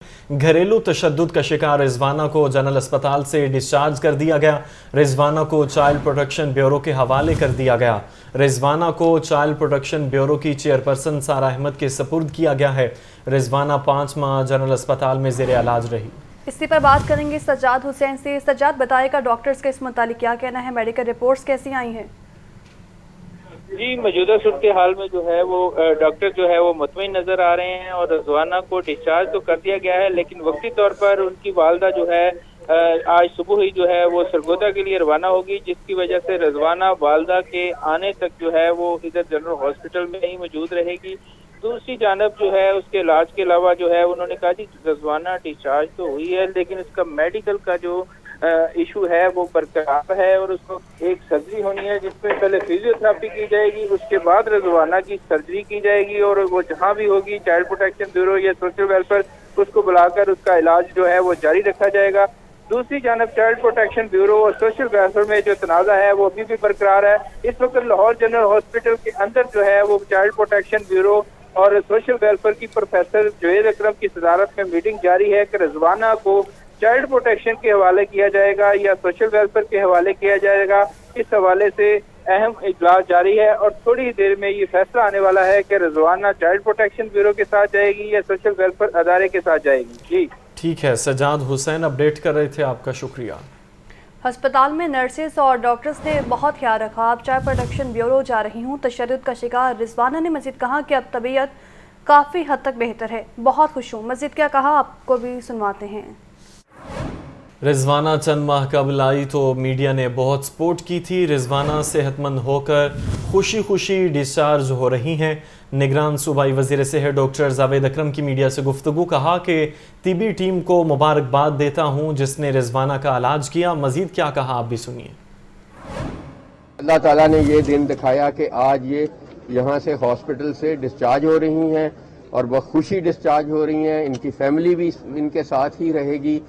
घरेलू तशद्दुद का शिकार रिजवाना को जनरल अस्पताल से डिस्चार्ज कर दिया गया। रिजवाना को चाइल्ड प्रोटेक्शन ब्यूरो के हवाले कर दिया गया। रिजवाना को चाइल्ड प्रोटेक्शन ब्यूरो की चेयरपर्सन सारा अहमद के सपुर्द किया गया है। रिजवाना 5 माह जनरल अस्पताल में ज़ेर इलाज रही। इसी पर बात करेंगे सज्जाद हुसैन से। सज्जाद, बताएगा डॉक्टर्स का इस मुतालिक क्या कहना है, मेडिकल रिपोर्ट्स कैसी आई हैं? जी, मौजूदा सूरत हाल में जो है वो डॉक्टर जो है वो मुतमईन नजर आ रहे हैं और रिजवाना को डिस्चार्ज तो कर दिया गया है, लेकिन वक्ती तौर पर उनकी वालदा जो है आज सुबह ही जो है वो सरगोदा के लिए रवाना होगी, जिसकी वजह से रिजवाना वालदा के आने तक जो है वो इधर जनरल हॉस्पिटल में ही मौजूद रहेगी। दूसरी जानब जो है उसके इलाज के अलावा जो है उन्होंने कहा कि रिजवाना डिस्चार्ज तो हुई है, लेकिन इसका मेडिकल का जो इशू है वो बरकरार है और उसको एक सर्जरी होनी है जिसमें पहले फिजियोथेरेपी की जाएगी, उसके बाद रिजवाना की सर्जरी की जाएगी और वो जहां भी होगी चाइल्ड प्रोटेक्शन ब्यूरो या सोशल वेलफेयर उसको बुलाकर उसका इलाज जो है वो जारी रखा जाएगा। दूसरी जानब चाइल्ड प्रोटेक्शन ब्यूरो और सोशल वेलफेयर में जो तनाज़ा है वो अभी भी बरकरार है। इस वक्त लाहौर जनरल हॉस्पिटल के अंदर जो है वो चाइल्ड प्रोटेक्शन ब्यूरो और सोशल वेलफेयर की प्रोफेसर जुवैद अकरम की सदारत में मीटिंग जारी है कि रिजवाना को चाइल्ड प्रोटेक्शन के हवाले किया जाएगा या सोशल वेलफेयर के हवाले किया जाएगा। इस हवाले से अहम इजलास जारी है और थोड़ी ही देर में ये फैसला आने वाला है कि रिजवाना चाइल्ड प्रोटेक्शन ब्यूरो के साथ जाएगी या सोशल वेलफेयर अदारे के साथ जाएगी। जी ठीक है, सज्जाद हुसैन अपडेट कर रहे थे, आपका शुक्रिया। अस्पताल में नर्सेस और डॉक्टर्स ने बहुत ख्याल रखा। अब चाइल्ड प्रोटेक्शन ब्यूरो जा रही हूँ। तशद्दुद का शिकार रिजवाना ने मजीद कहा कि अब तबीयत काफ़ी हद तक बेहतर है, बहुत खुश हूँ। मजीद क्या कहा आपको भी सुनवाते हैं। रिजवाना चंद माह कबल आई तो मीडिया ने बहुत सपोर्ट की थी। रिजवाना सेहतमंद होकर खुशी खुशी डिस्चार्ज हो रही हैं। निगरान सूबाई वज़ीर सेहत डॉक्टर जावेद अकरम की मीडिया से गुफ्तगू, कहा कि तिबी टीम को मुबारकबाद देता हूँ जिसने रिजवाना का इलाज किया। मजीद क्या कहा आप भी सुनिए। अल्लाह ताला ने ये दिन दिखाया कि आज ये यहाँ से हॉस्पिटल से डिस्चार्ज हो रही हैं और बखुशी डिस्चार्ज हो रही हैं। इनकी फैमिली भी इनके साथ ही रहेगी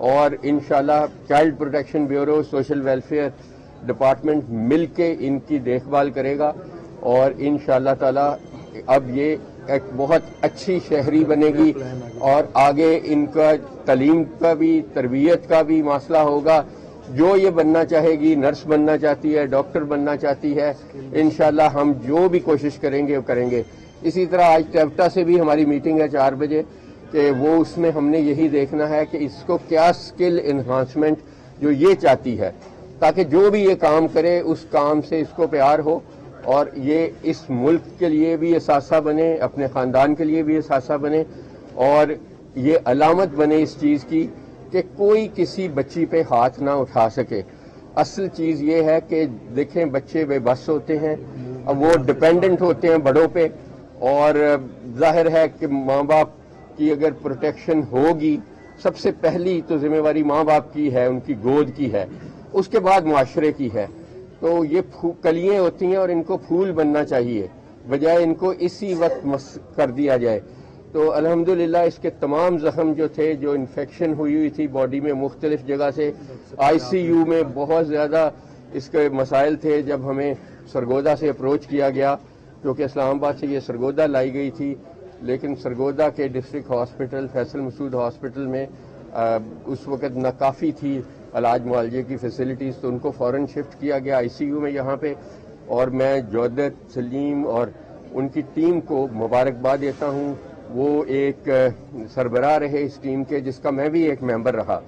और इंशाल्लाह child protection bureau social welfare department मिलके इनकी देखभाल करेगा और इंशाल्लाह ताला अब ये एक बहुत अच्छी शहरी बनेगी और आगे इनका तालीम का भी तरबियत का भी मसला होगा। जो ये बनना चाहेगी, नर्स बनना चाहती है, डॉक्टर बनना चाहती है, इंशाल्लाह हम जो भी कोशिश करेंगे वो करेंगे। इसी तरह आज टेप्टा से भी हमारी मीटिंग है 4 बजे कि वो उसमें हमने यही देखना है कि इसको क्या स्किल इन्हांसमेंट जो ये चाहती है, ताकि जो भी ये काम करे उस काम से इसको प्यार हो और ये इस मुल्क के लिए भी असासा बने, अपने ख़ानदान के लिए भी असासा बने और ये अलामत बने इस चीज़ की कि कोई किसी बच्ची पे हाथ ना उठा सके। असल चीज़ ये है कि देखें बच्चे बेबस होते हैं, अब वो डिपेंडेंट होते हैं बड़ों पे और जाहिर है कि माँ बाप की अगर प्रोटेक्शन होगी, सबसे पहली तो जिम्मेवारी माँ बाप की है, उनकी गोद की है, उसके बाद मुआशरे की है। तो ये कलियां होती हैं और इनको फूल बनना चाहिए, बजाय इनको इसी वक्त मस कर दिया जाए। तो अल्हम्दुलिल्लाह इसके तमाम जख्म जो थे, जो इन्फेक्शन हुई थी बॉडी में मुख्तलिफ जगह से, ICU में बहुत ज़्यादा इसके मसाइल थे। जब हमें सरगोदा से अप्रोच किया गया, क्योंकि इस्लामाबाद से ये सरगोदा लाई गई थी, लेकिन सरगोदा के district hospital Faisal Masood hospital में उस वक़्त नाकाफ़ी थी इलाज मुआलजे की फैसिलिटीज़, तो उनको फ़ौरन शिफ्ट किया गया ICU में यहाँ पे। और मैं जौदत सलीम और उनकी टीम को मुबारकबाद देता हूँ। वो एक सरबराह रहे इस टीम के, जिसका मैं भी एक मेंबर रहा।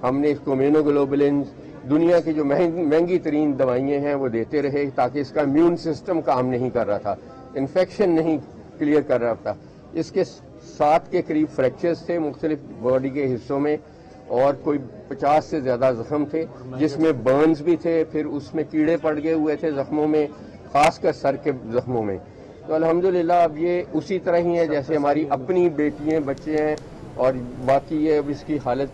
हमने इसको इम्यूनोग्लोबुलिन, दुनिया की जो महंगी तरीन दवाइयाँ हैं वो देते रहे, ताकि इसका इम्यून सिस्टम काम नहीं कर रहा था, इन्फेक्शन नहीं क्लियर कर रहा था। इसके 7 के करीब फ्रैक्चर्स थे मुख्तलिफ बॉडी के हिस्सों में और कोई 50 से ज़्यादा जख्म थे, जिसमें बर्न्स भी थे, फिर उसमें कीड़े पड़ गए हुए थे जख्मों में, खासकर सर के जख्मों में। तो अल्हम्दुलिल्लाह अब ये उसी तरह ही है जैसे हमारी अपनी बेटियां बच्चे हैं और बाकी ये अब इसकी हालत।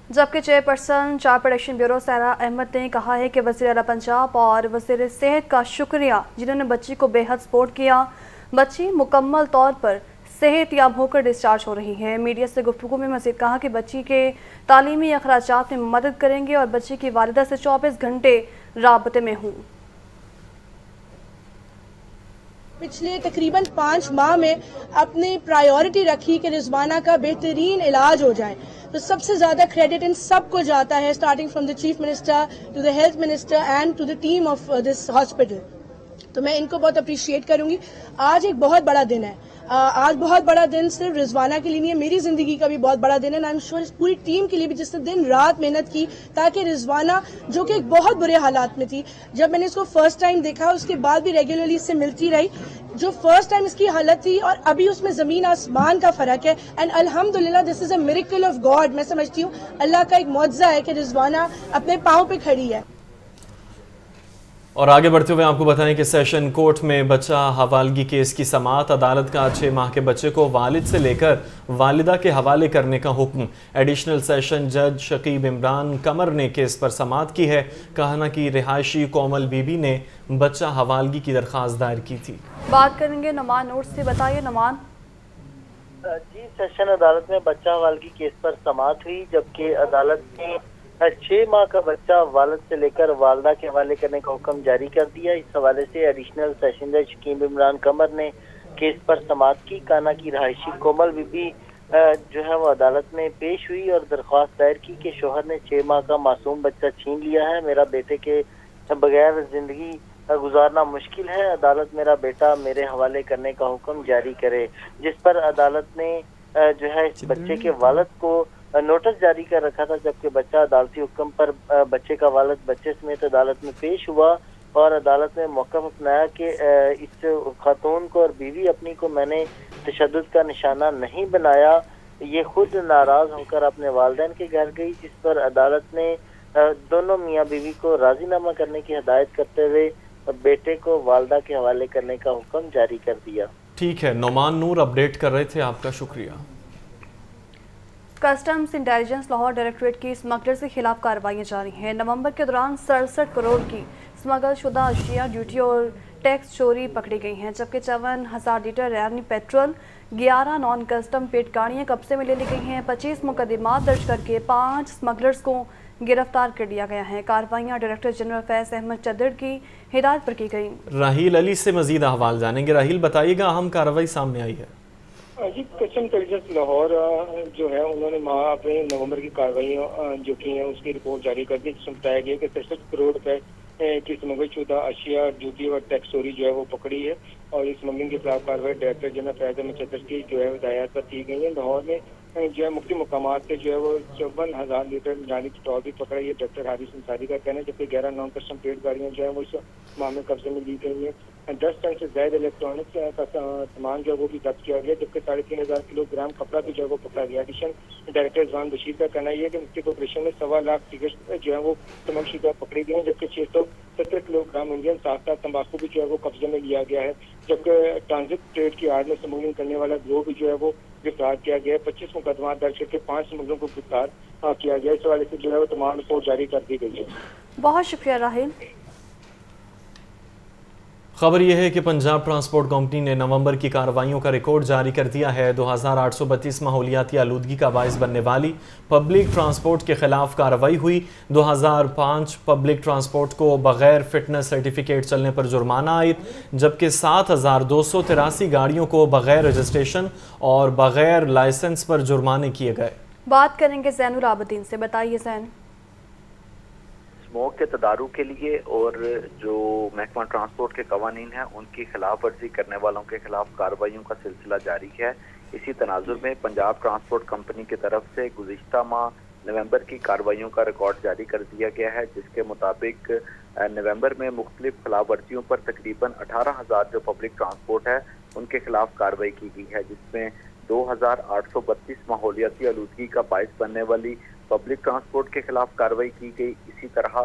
जबकि चेयरपर्सन चाइल्ड प्रोटेक्शन ब्यूरो सारा अहमद ने कहा है कि वज़ीर आला पंजाब और वज़ीर सेहत का शुक्रिया जिन्होंने बच्ची को बेहद सपोर्ट किया। बच्ची मुकम्मल तौर पर सेहत याब होकर डिस्चार्ज हो रही है। मीडिया से गुफ्तगू में मज़ीद कहा कि बच्ची के तालीमी अखराजात में मदद करेंगे और बच्ची की वालिदा से 24 घंटे राबते में हूँ। पिछले तकरीबन 5 माह में अपनी प्रायोरिटी रखी कि रिजवाना का बेहतरीन इलाज हो जाए। तो सबसे ज़्यादा क्रेडिट इन सब को जाता है, starting from the chief minister to the health minister and to the team of this hospital. तो मैं इनको बहुत अप्रिशिएट करूंगी। आज एक बहुत बड़ा दिन है, आज बहुत बड़ा दिन सिर्फ रिजवाना के लिए नहीं है, मेरी जिंदगी का भी बहुत बड़ा दिन है। आई एम श्योर इस पूरी टीम के लिए भी जिसने दिन रात मेहनत की ताकि रिजवाना, जो कि एक बहुत बुरे हालात में थी, जब मैंने इसको फर्स्ट टाइम देखा उसके बाद भी रेगुलरली इससे मिलती रही, जो फर्स्ट टाइम इसकी हालत थी और अभी उसमें जमीन आसमान का फर्क है। एंड अल्हम्दुलिल्लाह this is a miracle of God. मैं समझती हूँ अल्लाह का एक मुआवजा है कि रिजवाना अपने पाँव पे खड़ी है। और आगे बढ़ते हुए आपको बताएं कि सेशन कोर्ट में बच्चा हवालगी केस की समाअत, अदालत का 6 माह के बच्चे को वालिद से लेकर वालिदा के हवाले करने का हुक्म। एडिशनल सेशन जज शकीब इमरान कमर ने केस पर समाअत की है। कहना कि रिहायशी कोमल बीबी ने बच्चा हवालगी की दरख्वास्त दायर की थी। बात करेंगे नुमान नूर से। बताइए नुमान। जी, सेशन अदालत में बच्चा हवालगी केस पर समाअत हुई, जबकि अदालत ने 6 माह का बच्चा वालिद से लेकर वालदा के हवाले करने का हुक्म जारी कर दिया। इस हवाले से एडिशनल सेशन जज शकीब इमरान कमर ने केस पर समाअत की। काना की रहायशी कोमल बीबी जो है वो अदालत में पेश हुई और दरख्वास्त दायर की कि शोहर ने 6 माह का मासूम बच्चा छीन लिया है, मेरा बेटे के बगैर जिंदगी गुजारना मुश्किल है, अदालत मेरा बेटा मेरे हवाले करने का हुक्म जारी करे। जिस पर अदालत ने जो है इस बच्चे के वालिद को नोटिस जारी कर रखा था, जबकि बच्चा अदालती हुक्म पर बच्चे का वालिद बच्चे समेत अदालत में पेश हुआ और अदालत ने मौक़िफ़ अपनाया कि इस खातून को और बीवी अपनी को मैंने तशद्दुद का निशाना नहीं बनाया, ये खुद नाराज़ होकर अपने वालिदैन के घर गई। जिस पर अदालत ने दोनों मियाँ बीवी को राजीनामा करने की हिदायत करते हुए बेटे को वालदा के हवाले करने का हुक्म जारी कर दिया। ठीक है, नुमान नूर अपडेट कर रहे थे, आपका शुक्रिया। कस्टम्स इंटेलिजेंस लाहौर डायरेक्टरेट की स्मगलर के खिलाफ कार्रवाइयाँ जारी हैं। नवंबर के दौरान 67 करोड़ की स्मगल शुदा अशिया, ड्यूटी और टैक्स चोरी पकड़ी गई हैं, जबकि 54,000 लीटर रैनी पेट्रोल, 11 नॉन कस्टम पेट गाड़ियाँ कब्जे में ले ली गई हैं। 25 मुकदमात दर्ज करके 5 स्मगलर्स को गिरफ्तार कर लिया गया है। कार्रवाइयाँ डायरेक्टर जनरल फैज़ अहमद चद्दड़ की हिदायत पर की गई। राहील अली से मजीद अहवाल जानेंगे। राहील, बताइएगा, अहम कार्रवाई सामने आई है। जी, कस्टम इंटेलिजेंस लाहौर जो है उन्होंने अपने नवंबर की कार्रवाइयाँ जो की हैं उसकी रिपोर्ट जारी कर दी, जिसमें बताया गया कि 63 करोड़ रुपए की स्मगल शुदा अशिया, ड्यूटी और टैक्स चोरी जो है वो पकड़ी है और इस स्मगलिंग के खिलाफ कार्रवाई डायरेक्टर जनरल फैज़ अहमद चद्दड़ की जो है हिदायत पर की गई है। लाहौर में जो है मुख्तलिफ मकामात से जो है वो 54,000 लीटर जानी पेट्रोल भी पकड़ा है, डॉक्टर हारिस अंसारी का कहना है, जबकि 11 नॉन कस्टम पेट गाड़ियाँ जो है वो इस मामले कब्जे में ली गई हैं। 10 टन से ज्यादा इलेक्ट्रॉनिक्स का सामान जो है वो भी जब्त किया गया, जबकि 3,500 किलोग्राम कपड़ा भी जो है वो पकड़ा गया। एडिशन डायरेक्टर रिजवान बशीर का कहना है कि मुख्तलिफ ऑपरेशन में 1.25 लाख सिगरेट जो है वो तमंगशुदा पकड़ी गई हैं, जबकि 670 किलोग्राम इंडियन साख्ता तंबाकू भी जो है वो कब्जे में लिया गया है, जबकि ट्रांजिट ट्रेड की आड़ में स्मगलिंग करने वाला गिरोह भी जो है वो गिरफ्तार किया गया है। 25 मुकदमा दर्ज करके 5 स्मगलरों को गिरफ्तार किया गया। इस हवाले से जो है वो तमाम रिपोर्ट जारी कर दी गई है। बहुत शुक्रिया राहिल। खबर यह है कि पंजाब ट्रांसपोर्ट कंपनी ने नवंबर की कार्रवाइयों का रिकॉर्ड जारी कर दिया है। 2832 माहौलियाती आलूदगी का बायस बनने वाली पब्लिक ट्रांसपोर्ट के खिलाफ कार्रवाई हुई। 2005 पब्लिक ट्रांसपोर्ट को बगैर फिटनेस सर्टिफिकेट चलने पर जुर्माना आयद, जबकि 7283 गाड़ियों को बगैर रजिस्ट्रेशन और बगैर लाइसेंस पर जुर्माने किए गए। बात करेंगे ज़ैनुल आबदीन से। बताइए ज़ैन। स्मोक के तदारुक के लिए और जो महकमा ट्रांसपोर्ट के कवानीन हैं उनकी खिलाफ वर्जी करने वालों के खिलाफ कार्रवाइयों का सिलसिला जारी है। इसी तनाजुर में पंजाब ट्रांसपोर्ट कंपनी की तरफ से गुज़िश्ता माह नवंबर की कार्रवाइयों का रिकॉर्ड जारी कर दिया गया है, जिसके मुताबिक नवंबर में मुख्तलिफ खिलाफ वर्जियों पर तकरीबन 18,000 जो पब्लिक ट्रांसपोर्ट है उनके खिलाफ कार्रवाई की गई है, जिसमें 2832 माहौलियाती आलूदगी का बायस बनने वाली पब्लिक ट्रांसपोर्ट के खिलाफ कार्रवाई की गई। इसी तरह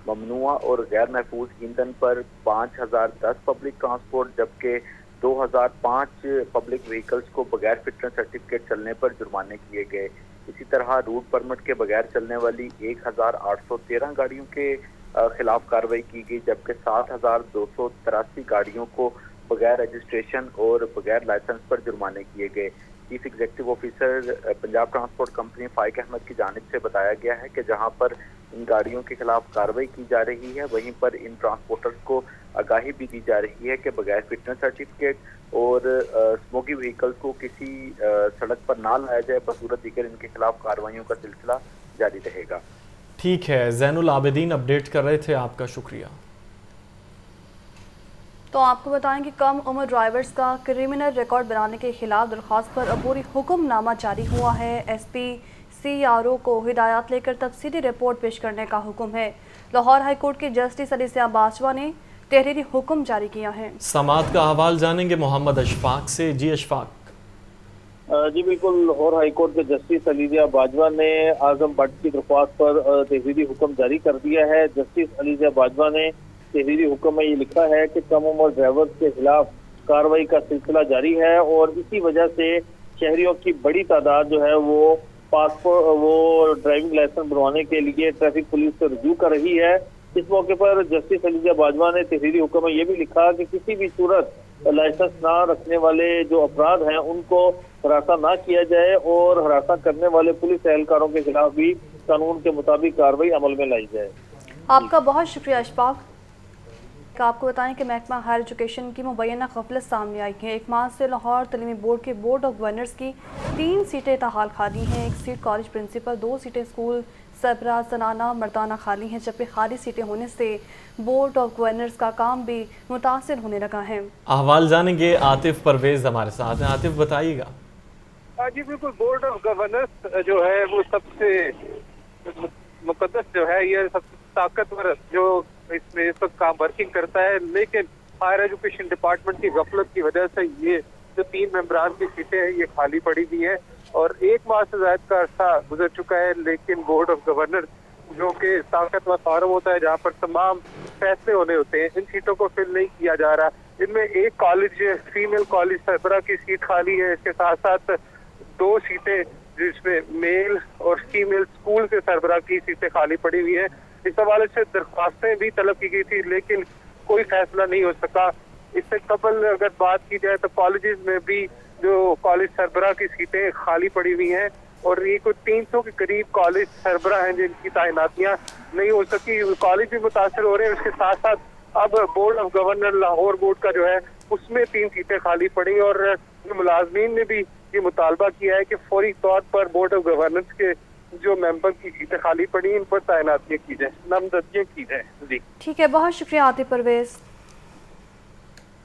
ममनुआ और गैर महफूज ईंधन पर 5010 पब्लिक ट्रांसपोर्ट, जबकि 2005 पब्लिक व्हीकल्स को बगैर फिटनेस सर्टिफिकेट चलने पर जुर्माने किए गए। इसी तरह रूट परमिट के बगैर चलने वाली 1813 गाड़ियों के खिलाफ कार्रवाई की गई, जबकि 7283 गाड़ियों को बगैर रजिस्ट्रेशन और बगैर लाइसेंस पर जुर्माने किए गए। Chief executive officer Punjab transport company Faiq Ahmed کی جانب سے بتایا گیا ہے کہ جہاں پر ان گاڑیوں کے خلاف کارروائی کی جا رہی ہے وہیں پر ان ٹرانسپورٹرز کو آگاہی بھی دی جا رہی ہے کہ بغیر فٹنس سرٹیفکیٹ اور اسموکی وہیکلز کو کسی سڑک پر نہ لایا جائے، بصورت دیگر ان کے خلاف کارروائیوں کا سلسلہ جاری رہے گا۔ ٹھیک ہے، زین العابدین اپڈیٹ کر رہے تھے، آپ کا شکریہ۔ تو آپ کو بتائیں کہ کم عمر ڈرائیورز کا کرمنل ریکارڈ بنانے کے خلاف درخواست پر عبوری حکم نامہ جاری ہوا ہے۔ S P C R O کو ہدایات لے کر تفصیلی رپورٹ پیش کرنے کا حکم ہے۔ لاہور ہائی کورٹ کے جسٹس علی سیاہ باجوہ نے تحریری حکم جاری کیا ہے۔ سماعت کا احوال جانیں گے محمد اشفاق سے۔ جی اشفاق۔ جی بالکل، لاہور ہائی کورٹ کے جسٹس علی سیاہ باجوہ نے اعظم بٹ کی درخواست پر تحریری حکم جاری کر دیا ہے۔ جسٹس علی سیاہ باجوہ نے تحریری حکم میں یہ لکھا ہے کہ کم عمر ڈرائیورز کے خلاف کارروائی کا سلسلہ جاری ہے اور اسی وجہ سے شہریوں کی بڑی تعداد جو ہے وہ ڈرائیونگ لائسنس بنوانے کے لیے ٹریفک پولیس سے رجوع کر رہی ہے۔ اس موقع پر جسٹس علی سیاہ باجوہ نے تحریری حکم میں یہ بھی لکھا کہ کسی بھی صورت لائسنس نہ رکھنے والے جو افراد ہیں ان کو ہراساں نہ کیا جائے اور ہراساں کرنے والے پولیس اہلکاروں کے خلاف بھی قانون کے مطابق کارروائی عمل میں لائی جائے۔ آپ کا بہت شکریہ اشفاق۔ آپ کو بتائیں کہ محکمہ ہائر ایجوکیشن کی مبینہ غفلت سامنے آئی ہے۔ 1 ماہ سے لاہور تعلیمی بورڈ کے بورڈ آف گورنرز کی 3 سیٹیں تاحال خالی ہیں۔ 1 سیٹ کالج پرنسپل، 2 سیٹیں اسکول سربراہ زنانہ مردانہ خالی ہیں، جبکہ خالی سیٹیں ہونے سے بورڈ آف گورنرز کا کام بھی متاثر ہونے لگا ہے۔ احوال جانیں گے، عاطف پرویز ہمارے ساتھ ہیں۔ عاطف بتائیے گا۔ جی بالکل، بورڈ آف گورنرز جو ہے وہ سب سے مقدس جو ہے، یہ سب سے طاقتور جو اس میں اس وقت کام ورکنگ کرتا ہے، لیکن ہائر ایجوکیشن ڈپارٹمنٹ کی غفلت کی وجہ سے یہ جو 3 ممبران کی سیٹیں ہیں یہ خالی پڑی ہوئی ہیں اور 1 ماہ سے زائد کا عرصہ گزر چکا ہے، لیکن بورڈ آف گورنر جو کہ طاقتور فارم ہوتا ہے جہاں پر تمام فیصلے ہونے ہوتے ہیں، ان سیٹوں کو فل نہیں کیا جا رہا۔ ان میں ایک کالج فیمیل کالج سربراہ کی سیٹ خالی ہے، اس کے ساتھ ساتھ 2 سیٹیں جس میں میل اور فیمیل اسکول کے سربراہ کی سیٹیں خالی پڑی ہوئی ہیں۔ اس حوالے سے درخواستیں بھی طلب کی گئی تھی لیکن کوئی فیصلہ نہیں ہو سکا۔ اس سے قبل اگر بات کی جائے تو کالجز میں بھی جو کالج سربراہ کی سیٹیں خالی پڑی ہوئی ہیں اور یہ کوئی 300 کے قریب کالج سربراہ ہیں جن کی تعیناتیاں نہیں ہو سکی۔ کالج بھی متاثر ہو رہے ہیں، اس کے ساتھ ساتھ اب board of governor Lahore board کا جو ہے اس میں 3 سیٹیں خالی پڑی اور ملازمین نے بھی یہ مطالبہ کیا ہے کہ فوری طور پر بورڈ آف گورننس کے جو ممبر کی سیٹیں خالی پڑی ان پر تعیناتیاں کی جائیں، نامزدگیاں کی جائیں۔ جی ٹھیک ہے، بہت شکریہ عاطف پرویز۔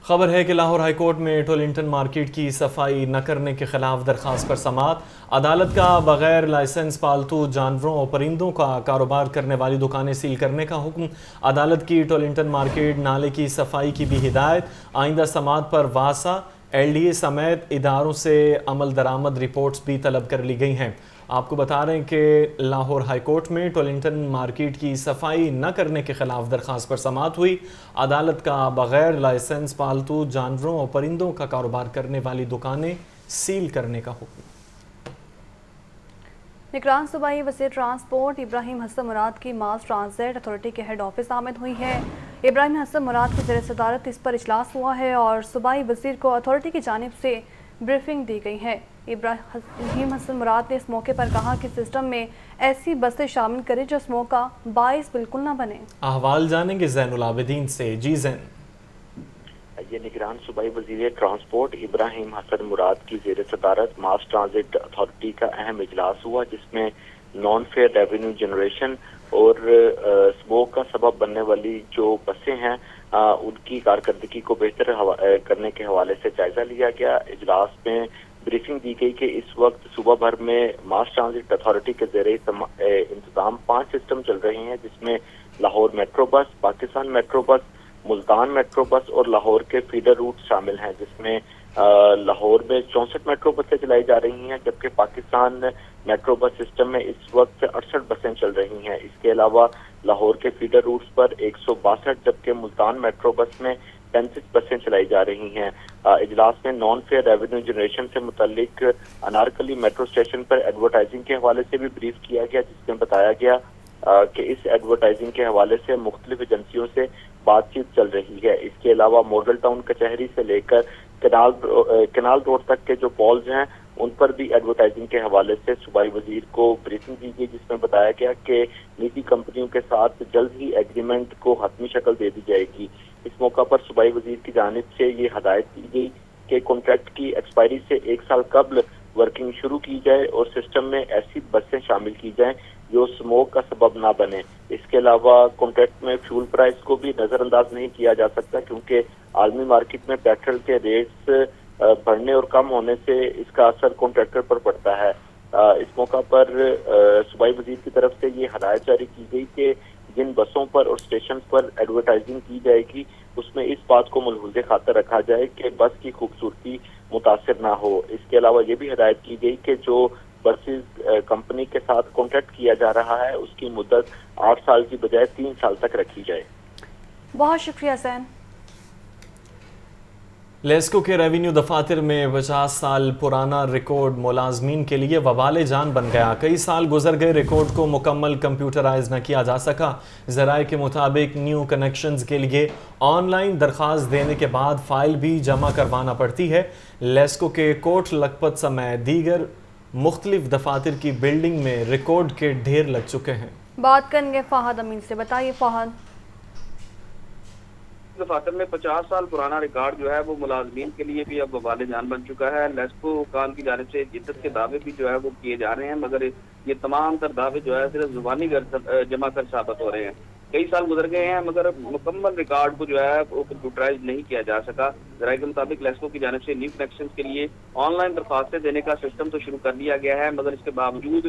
خبر ہے کہ لاہور ہائی کورٹ میں ٹولنٹن مارکیٹ کی صفائی نہ کرنے کے خلاف درخواست پر سماعت۔ عدالت کا بغیر لائسنس پالتو جانوروں اور پرندوں کا کاروبار کرنے والی دکانیں سیل کرنے کا حکم۔ عدالت کی ٹولنٹن مارکیٹ نالے کی صفائی کی بھی ہدایت۔ آئندہ سماعت پر واسا، ایل ڈی اے سمیت اداروں سے عمل درآمد رپورٹس بھی طلب کر لی گئی ہیں۔ آپ کو بتا رہے ہیں کہ لاہور ہائی کورٹ میں ٹولنٹن مارکیٹ کی صفائی نہ کرنے کے خلاف درخواست پر سماعت ہوئی۔ عدالت کا بغیر لائسنس پالتو جانوروں اور پرندوں کا کاروبار کرنے والی دکانیں سیل کرنے کا حکم۔ نگران صوبائی وزیر ٹرانسپورٹ ابراہیم حسن مراد کی ماس ٹرانزٹ اتھارٹی کے ہیڈ آفس آمد ہوئی ہے۔ ابراہیم حسن مراد کی زیر صدارت اس پر اجلاس ہوا ہے اور صوبائی وزیر کو اتھارٹی کی جانب سے بریفنگ دی گئی ہے۔ ابراہیم حسن مراد نے اس موقع پر کہا کہ سسٹم میں ایسی بسیں شامل کریں جو اسمو کا باعث بالکل نہ بنے۔ احوال جانیں گے زین العابدین سے۔ جی زین۔ یہ نگران صوبائی وزیر ٹرانسپورٹ ابراہیم حسن مراد کی زیر صدارت ماس ٹرانزٹ اتھارٹی کا اہم اجلاس ہوا جس میں نان فیئر ریونیو جنریشن اور اسموک کا سبب بننے والی جو بسیں ہیں ان کی کارکردگی کو بہتر کرنے کے حوالے سے جائزہ لیا گیا۔ اجلاس میں بریفنگ دی گئی کہ اس وقت صوبہ بھر میں ماس ٹرانزٹ اتھارٹی کے زیر انتظام 5 سسٹم چل رہے ہیں جس میں Lahore metro bus, Pakistan metro bus, Multan metro bus اور لاہور کے فیڈر روٹ شامل ہیں جس میں لاہور میں 64 میٹرو بسیں چلائی جا رہی ہیں جبکہ پاکستان میٹرو بس سسٹم میں اس وقت 68 بسیں چل رہی ہیں۔ اس کے علاوہ لاہور کے فیڈر روٹس پر 162 جبکہ ملتان میٹرو بس میں 35 بسیں چلائی جا رہی ہیں۔ اجلاس میں نان فیئر ریونیو جنریشن سے متعلق انارکلی میٹرو اسٹیشن پر ایڈورٹائزنگ کے حوالے سے بھی بریف کیا گیا جس میں بتایا گیا کہ اس ایڈورٹائزنگ کے حوالے سے مختلف ایجنسیوں سے بات چیت چل رہی ہے۔ اس کے علاوہ ماڈل ٹاؤن کچہری سے لے کر کنال روڈ تک کے جو پولز ہیں ان پر بھی ایڈورٹائزنگ کے حوالے سے صوبائی وزیر کو بریفنگ دی گئی، جس میں بتایا گیا کہ نجی کمپنیوں کے ساتھ جلد ہی ایگریمنٹ کو حتمی شکل دے دی جائے گی۔ اس موقع پر صوبائی وزیر کی جانب سے یہ ہدایت دی گئی کہ کانٹریکٹ کی ایکسپائری سے 1 سال قبل ورکنگ شروع کی جائے اور سسٹم میں ایسی بسیں شامل کی جائیں جو سموک کا سبب نہ بنے۔ اس کے علاوہ کانٹریکٹ میں فیول پرائز کو بھی نظر انداز نہیں کیا جا سکتا، کیونکہ عالمی مارکیٹ میں پیٹرول کے ریٹس بڑھنے اور کم ہونے سے اس کا اثر کانٹریکٹر پر پڑتا ہے۔ اس موقع پر صوبائی وزیر کی طرف سے یہ ہدایت جاری کی گئی کہ جن بسوں پر اور اسٹیشن پر ایڈورٹائزنگ کی جائے گی اس میں اس بات کو ملحوظ خاطر رکھا جائے کہ بس کی خوبصورتی متاثر نہ ہو۔ اس کے علاوہ یہ بھی ہدایت کی گئی کہ جو بسز کمپنی کے ساتھ کانٹریکٹ کیا جا رہا ہے اس کی مدت 8 سال کی بجائے 3 سال تک رکھی جائے۔ بہت شکریہ سین۔ لیسکو کے ریونیو دفاتر میں 50 سال پرانا ریکارڈ ملازمین کے لیے وبال جان بن گیا۔ کئی سال گزر گئے، ریکارڈ کو مکمل کمپیوٹرائز نہ کیا جا سکا۔ ذرائع کے مطابق نیو کنیکشنز کے لیے آن لائن درخواست دینے کے بعد فائل بھی جمع کروانا پڑتی ہے۔ لیسکو کے کوٹ لکھپت سمیت دیگر مختلف دفاتر کی بلڈنگ میں ریکارڈ کے ڈھیر لگ چکے ہیں۔ بات کریں گے فہد امین سے، بتائیے فہد۔ دفاتر میں 50 سال پرانا ریکارڈ جو ہے وہ ملازمین کے لیے بھی اب وبال جان بن چکا ہے۔ لیسکو حکام کی جانب سے جدت کے دعوے بھی جو ہے وہ کیے جا رہے ہیں، مگر یہ تمام تر دعوے جو ہے صرف زبانی جمع کر ثابت ہو رہے ہیں۔ کئی سال گزر گئے ہیں مگر مکمل ریکارڈ کو جو ہے وہ کمپیوٹرائز نہیں کیا جا سکا۔ ذرائع کے مطابق لیسکو کی جانب سے نیو کنیکشن کے لیے آن لائن درخواستیں دینے کا سسٹم تو شروع کر دیا گیا ہے، مگر اس کے باوجود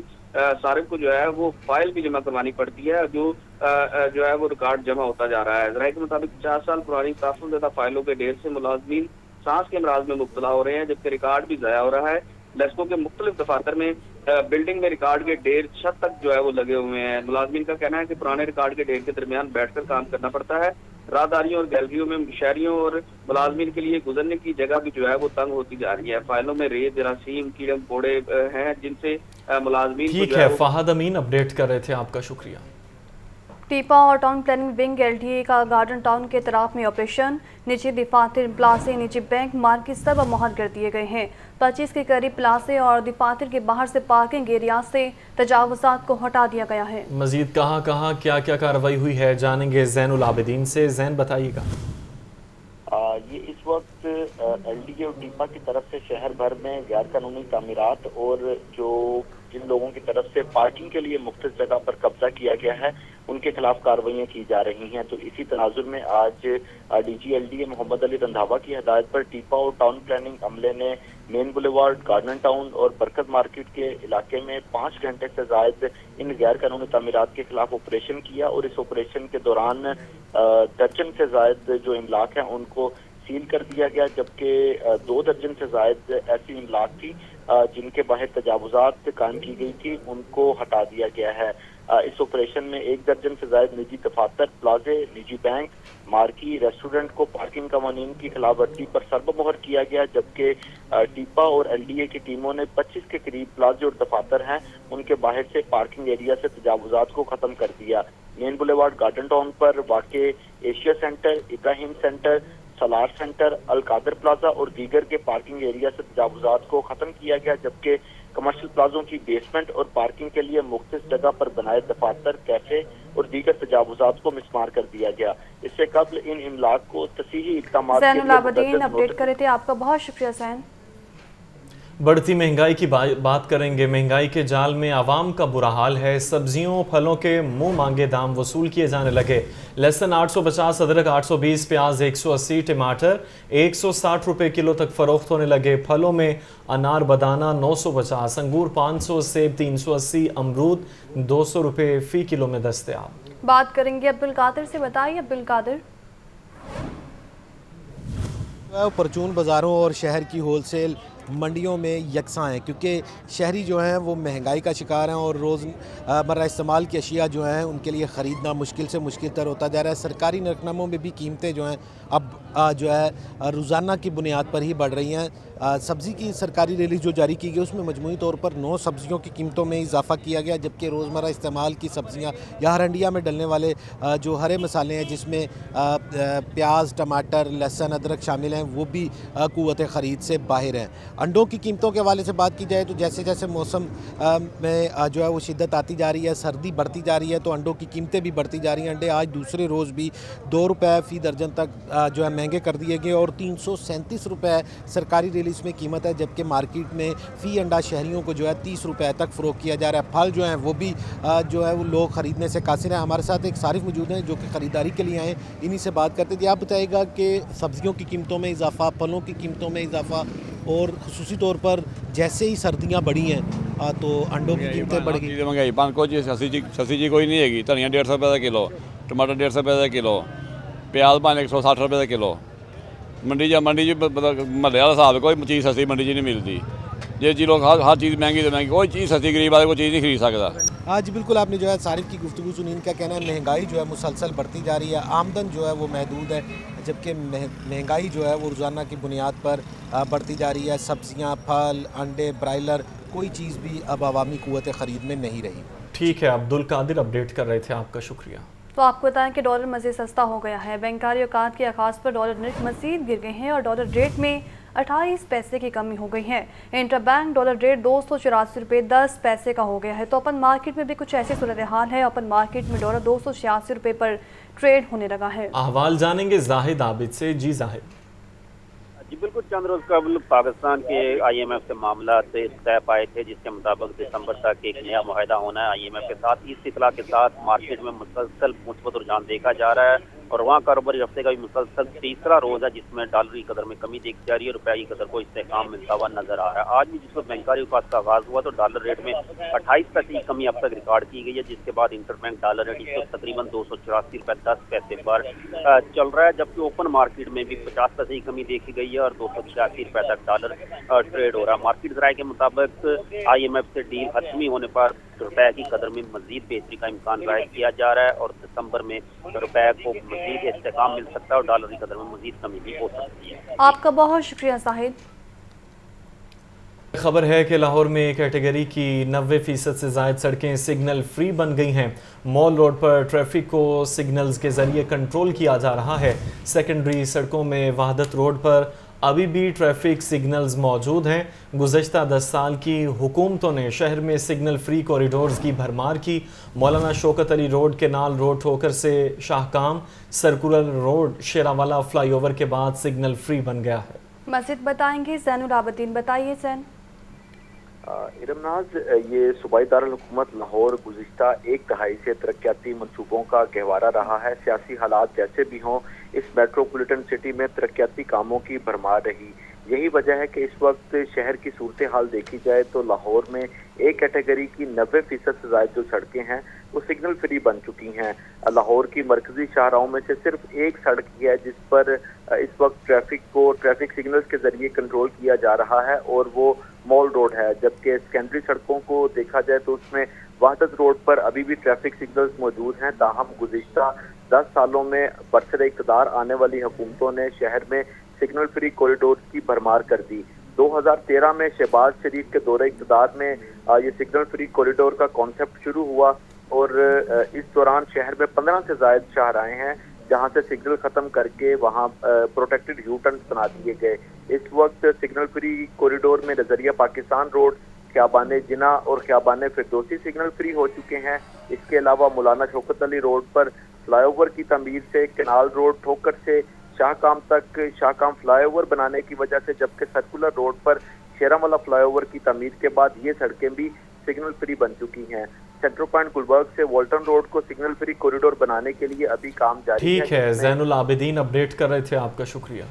صارف کو جو ہے وہ فائل بھی جمع کروانی پڑتی ہے جو ہے وہ ریکارڈ جمع ہوتا جا رہا ہے۔ ذرائع کے مطابق 50 سال پرانی تحفظ زدہ فائلوں کے ڈھیر سے ملازمین سانس کے امراض میں مبتلا ہو رہے ہیں، جبکہ ریکارڈ بھی ضائع ہو رہا ہے۔ لیسکو کے مختلف دفاتر میں بلڈنگ میں ریکارڈ کے ڈھیر چھت تک جو ہے وہ لگے ہوئے ہیں۔ ملازمین کا کہنا ہے کہ پرانے ریکارڈ کے ڈھیر کے درمیان بیٹھ کر کام کرنا پڑتا ہے۔ راہداریوں اور گیلریوں میں شہریوں اور ملازمین کے لیے گزرنے کی جگہ بھی جو ہے وہ تنگ ہوتی جا رہی ہے۔ فائلوں میں ریت، جراثیم، کیڑے مکوڑے ہیں جن سے ملازمین ٹھیک ہے فہد امین اپڈیٹ کر رہے تھے، آپ کا شکریہ۔ ٹیپا اور ٹاؤن پلاننگ ونگ LTA کا گارڈن ٹاؤن کے اطراف میں آپریشن، نجی دفاتر، پلازے، نجی بینک، مارکیٹ سب مہر کر دیے گئے ہیں۔ 25 کے قریب پلازے اور دفاتر کے باہر سے پارکنگ ایریا سے تجاوزات کو ہٹا دیا گیا ہے۔ مزید کہاں کیا کارروائی ہوئی ہے جانیں گے زین العابدین سے۔ زین بتائیے گا۔ یہ اس وقت LDA اور ٹیپا کی طرف سے شہر بھر میں غیر قانونی تعمیرات اور جو جن لوگوں کی طرف سے پارکنگ کے لیے مختص جگہ پر قبضہ کیا گیا ہے ان کے خلاف کارروائیاں کی جا رہی ہیں۔ تو اسی تناظر میں آج DG LDA محمد علی رندھاوا کی ہدایت پر ٹیپا اور ٹاؤن پلاننگ عملے نے مین بولیوارڈ، گارڈن ٹاؤن اور برکت مارکیٹ کے علاقے میں 5 گھنٹے سے زائد ان غیر قانونی تعمیرات کے خلاف آپریشن کیا، اور اس آپریشن کے دوران درجن سے زائد جو املاک ہیں ان کو سیل کر دیا گیا، جبکہ 2 درجن سے زائد ایسی املاک تھی جن کے باہر تجاوزات قائم کی گئی تھی ان کو ہٹا دیا گیا ہے۔ اس آپریشن میں 1 درجن سے زائد نجی دفاتر، پلازے، نجی بینک، مارکی، ریسٹورنٹ کو پارکنگ قوانین کی خلاف ورزی پر سرب مہر کیا گیا، جبکہ ٹیپا اور LDA کی ٹیموں نے 25 کے قریب پلازے اور دفاتر ہیں ان کے باہر سے پارکنگ ایریا سے تجاوزات کو ختم کر دیا۔ مین بولیوارڈ گارڈن ٹاؤن پر واقع ایشیا سینٹر، ابراہیم سینٹر، سالار سینٹر، القادر پلازا اور دیگر کے پارکنگ ایریا سے تجاوزات کو ختم کیا گیا، جبکہ کمرشل پلازوں کی بیسمنٹ اور پارکنگ کے لیے مختص جگہ پر بنائے دفاتر، کیفے اور دیگر تجاوزات کو مسمار کر دیا گیا۔ اس سے قبل ان املاک کو تصحیحی اقدامات زین العابدین اپڈیٹ کرے تھے، آپ کا بہت شکریہ زین۔ بڑھتی مہنگائی کی بات کریں گے۔ مہنگائی کے جال میں عوام کا برا حال ہے۔ سبزیوں پھلوں کے منہ مانگے دام وصول کیے جانے لگے۔ لہسن 850، ادرک 820، پیاز 180، ٹماٹر 160 روپے کلو تک فروخت ہونے لگے۔ پھلوں میں انار بدانہ 950، انگور 500، سیب 380، امرود 200 روپے فی کلو میں دستیاب۔ بات کریں گے عبدالقادر سے، بتائیے عبدالقادر۔ پرچون بازاروں اور شہر کی ہول سیل منڈیوں میں یکساں ہیں، کیونکہ شہری جو ہیں وہ مہنگائی کا شکار ہیں اور روز مرہ استعمال کی اشیاء جو ہیں ان کے لیے خریدنا مشکل سے مشکل تر ہوتا جا رہا ہے۔ سرکاری نرخناموں میں بھی قیمتیں جو ہیں اب جو ہے روزانہ کی بنیاد پر ہی بڑھ رہی ہیں۔ سبزی کی سرکاری ریلیز جو جاری کی گئی اس میں مجموعی طور پر 9 سبزیوں کی قیمتوں میں اضافہ کیا گیا، جبکہ روزمرہ استعمال کی سبزیاں یا ہرنڈیا میں ڈلنے والے جو ہرے مسالے ہیں جس میں پیاز، ٹماٹر، لہسن، ادرک شامل ہیں وہ بھی قوت خرید سے باہر ہیں۔ अंडों की कीमतों के हवाले से बात की जाए तो जैसे जैसे मौसम में जो है वो शिद्दत आती जा रही है, सर्दी बढ़ती जा रही है, तो अंडों की कीमतें भी बढ़ती जा रही हैं। अंडे आज दूसरे रोज़ भी 2 रुपये फ़ी दर्जन तक जो है महंगे कर दिए गए और 337 रुपये सरकारी रिलीज़ में कीमत है, जबकि मार्केट में फ़ी अंडा शहरियों को जो है 30 रुपये तक फ़रोख्त किया जा रहा है। फल जो हैं वो भी जो है वो लोग ख़रीदने से कासिर हैं। हमारे साथ एक सारिफ मौजूद हैं जो कि ख़रीदारी के लिए आए हैं, इन्हीं से बात करते थे। आप बताइएगा कि सब्ज़ियों की कीमतों में इजाफ़ा, फलों की कीमतों में इजाफ़ा और ख़ुसूसी तौर पर जैसे ही सर्दियाँ बढ़ी हैं तो अंडों की कीमतें बढ़ गई। महंगाई 5 को जी सस्ती जी कोई नहीं हैगी। धनिया 150 रुपये का किलो, टमाटर 150 रुपये का किलो, प्याज 160 रुपये का किलो। मंडी जी महल्ले वाला हिसाब कोई चीज़ सस्ती मंडी जी नहीं मिलती। ये जी लोग हर चीज़ महंगी तो महंगी, कोई चीज़ सस्ती गरीब वाले कोई चीज़ नहीं खरीद सकता। आज बिल्कुल आपने जो है सारिफ की गुफ्तगू सुनी, इनका कहना है महंगाई जो है मुसलसल बढ़ती जा रही है, आमदन जो है वो महदूद है, जबकि महंगाई जो है वो रोज़ाना की बुनियाद पर बढ़ती जा रही है। सब्जियां, फल, अंडे, ब्रायलर, कोई चीज़ भी अब अवामी क़ुव्वत ख़रीद में नहीं रही। ठीक है, अब्दुल कादिर अपडेट कर रहे थे, आपका शुक्रिया। तो आपको बताएं कि डॉलर मज़ीद सस्ता हो गया है। बैंकारी औकात के आगाज़ पर डॉलर रेट मज़ीद गिर गए हैं और डॉलर रेट में 28 पैसे की कमी हो गई है। इंटर बैंक डॉलर रेट 284 रुपये 10 पैसे का हो गया है। तो ओपन मार्केट में भी कुछ ऐसी सूरत हाल है। ओपन मार्केट में डॉलर 286 रुपये पर ट्रेड होने लगा है। अहवाल जानेंगे जाहिद आबिद से। जी जाहिद। जी बिल्कुल, चंद रोज कबल पाकिस्तान के IMF से मामला तय पाए थे, जिसके मुताबिक दिसंबर तक एक नया मुआहदा होना है IMF के साथ। इस इतला के साथ मार्केट में मुसलसल मुस्बत रुझान देखा जा रहा है और वहाँ कारोबारी हफ्ते का भी मुसलसल तीसरा रोज है जिसमें डॉलर की कदर में कमी देखी जा रही है, रुपये की कदर को इस्तेहकाम मिलता हुआ नजर आ रहा है। आज भी जिस वक्त बैंकारी औकात का आगाज हुआ तो डॉलर रेट में 28 पैसे की कमी अब तक रिकॉर्ड की गई है, जिसके बाद इंटरबैंक डॉलर रेट इस वक्त तकरीबन 284 रुपये 10 पैसे पर चल रहा है, जबकि ओपन मार्केट में भी 50 पैसे की कमी देखी गई है और 286 रुपये तक डॉलर ट्रेड हो रहा है। मार्केट ज़राए के मुताबिक IMF से डील हतमी होने पर रुपये की कदर में मजीद बेहतरी का इम्कान जाहिर किया जा रहा है और दिसंबर में रुपये को मजीद इस्तेहकाम मिल सकता है और डॉलर की कदर में मजीद कमी भी हो सकती है। आपका बहुत शुक्रिया साहिद। खबर है कि लाहौर में कैटेगरी की 90% से ज़ायद सड़कें सिग्नल फ्री बन गई हैं। मॉल रोड पर ट्रैफिक को सिग्नल्स के ज़रिए कंट्रोल किया जा रहा है। सेकेंडरी सड़कों में वहादत रोड पर अभी भी ट्रैफिक सिग्नल्स मौजूद हैं। गुज़श्ता 10 साल की हुकूमतों ने शहर में सिग्नल फ्री कॉरिडोर्स की भरमार की। मौलाना Shaukat Ali road, canal road, ठोकर से शाहकाम, सर्कुलर रोड, शेरावाला फ्लाईओवर के बाद सिग्नल फ्री बन गया है। मज़ीद बताएंगे ज़ैनुल आबिदीन। बताइए ज़ैन। इरमनाज, ये सूबाई दारुल हुकूमत लाहौर गुज़िश्ता एक दहाई से तरक्याती मनसूबों का गहवारा रहा है। सियासी हालात जैसे भी हों, इस मेट्रोपॉलिटन सिटी में तरक्याती कामों की भरमार रही। यही वजह है कि इस वक्त शहर की सूरत हाल देखी जाए तो लाहौर में एक कैटेगरी की 90% से ज़्यादा जो सड़कें हैं वो सिग्नल फ्री बन चुकी हैं। लाहौर की मरकजी शाहराहों में से सिर्फ एक सड़क ही है जिस पर इस वक्त ट्रैफिक सिग्नल्स के जरिए कंट्रोल किया जा रहा है और वो मॉल रोड है, जबकि सेकेंडरी सड़कों को देखा जाए तो उसमें वहादत रोड पर अभी भी ट्रैफिक सिग्नल्स मौजूद हैं। ताहम गुज़िश्ता 10 सालों में बरसरे इक़्तिदार आने वाली हुकूमतों ने शहर में सिग्नल फ्री कॉरिडोर की भरमार कर दी। 2013 में शहबाज शरीफ के दौरे इक़्तिदार में ये सिग्नल फ्री कॉरिडोर का कॉन्सेप्ट शुरू हुआ और इस दौरान शहर में 15 से ज़ायद शाहराहें हैं जहां से सिग्नल खत्म करके वहां प्रोटेक्टेड यू टर्न बना दिए गए। इस वक्त सिग्नल फ्री कॉरिडोर में नजरिया पाकिस्तान रोड, ख्याबान जिना और ख्याबान फिरदौसी सिग्नल फ्री हो चुके हैं। इसके अलावा मौलाना शौकत अली रोड पर फ्लाईओवर की तमीर से केनाल रोड, ठोकर से शाहकाम तक शाहकाम फ्लाईओवर बनाने की वजह से, जबकि सर्कुलर रोड पर शेरावाला फ्लाईओवर की तमीर के बाद ये सड़कें भी सिग्नल फ्री बन चुकी हैं। सेंट्रल पॉइंट गुलबर्ग से वॉल्टन रोड को सिग्नल फ्री कॉरिडोर बनाने के लिए अभी काम जारी है। ठीक है, ज़ैनुल आबिदीन अपडेट कर रहे थे, आपका शुक्रिया।